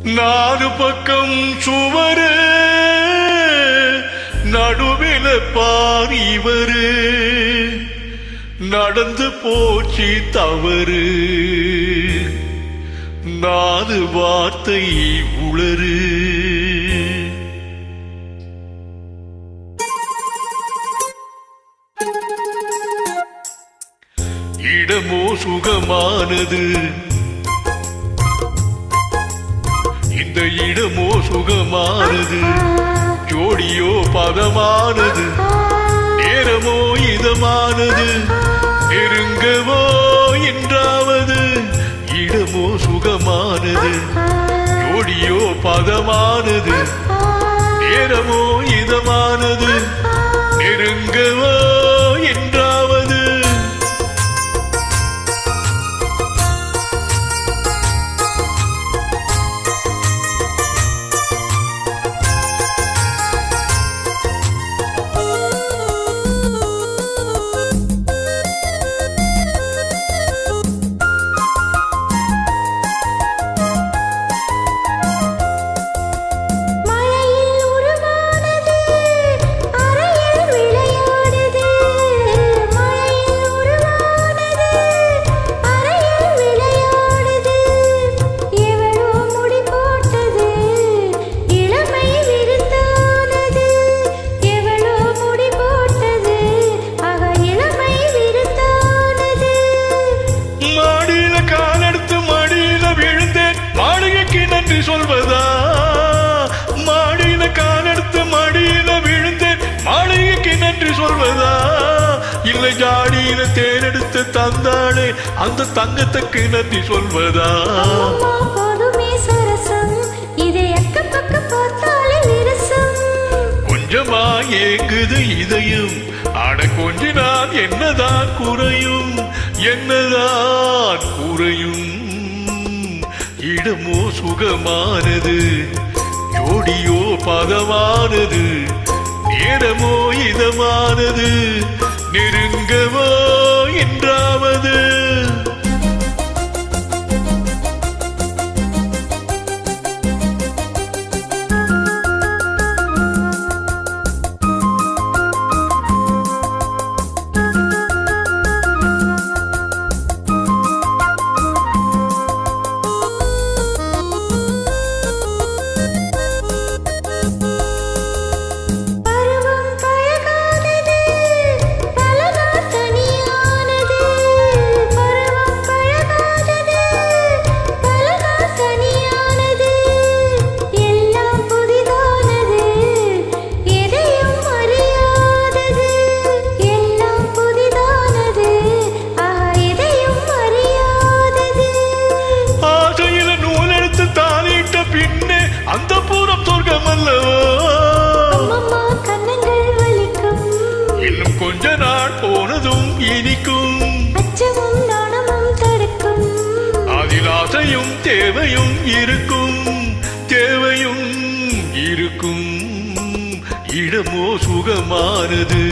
நாலு பக்கம் சுவரு நடுவில பாரிவரு நடந்து போச்சு தவறு நாலு வார்த்தை உளறு இடமோ சுகமானது இந்த இடமோ சுகமானது ஜோடியோ பதமானது நேரமோ இதமானது நெருங்கவோ என்றாவது இடமோ சுகமானது ஜோடியோ பதமானது நேரமோ இதமானது நெருங்கவோ என்றாவது சொல்வதா மாடியில காலெடுத்து மடியில விழுந்தேன் மாளிகைக்கு நன்றி சொல்வதா இல்லை ஜாடியில தேரெடுத்து தந்தாளே அந்த தங்கத்துக்கு நன்றி சொல்வதா கொஞ்சமா ஏங்குது இதயம் அட கொஞ்ச நாள் என்னதான் குறையும் என்னதான் குறையும் இடமோ சுகமானது ஜோடியோ பதமானது நேரமோ இதமானது நெருங்கவோ என்றாவது அந்த பூரம் சொர்க்கம் அல்லவோ இன்னும் கொஞ்ச நாள் போனதும் இனிக்கும் அதில் ஆசையும் தேவையும் இருக்கும் தேவையும் இருக்கும் இடமோ சுகமானது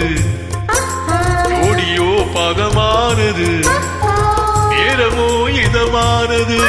ஜோடியோ பதமானது நேரமோ இதமானது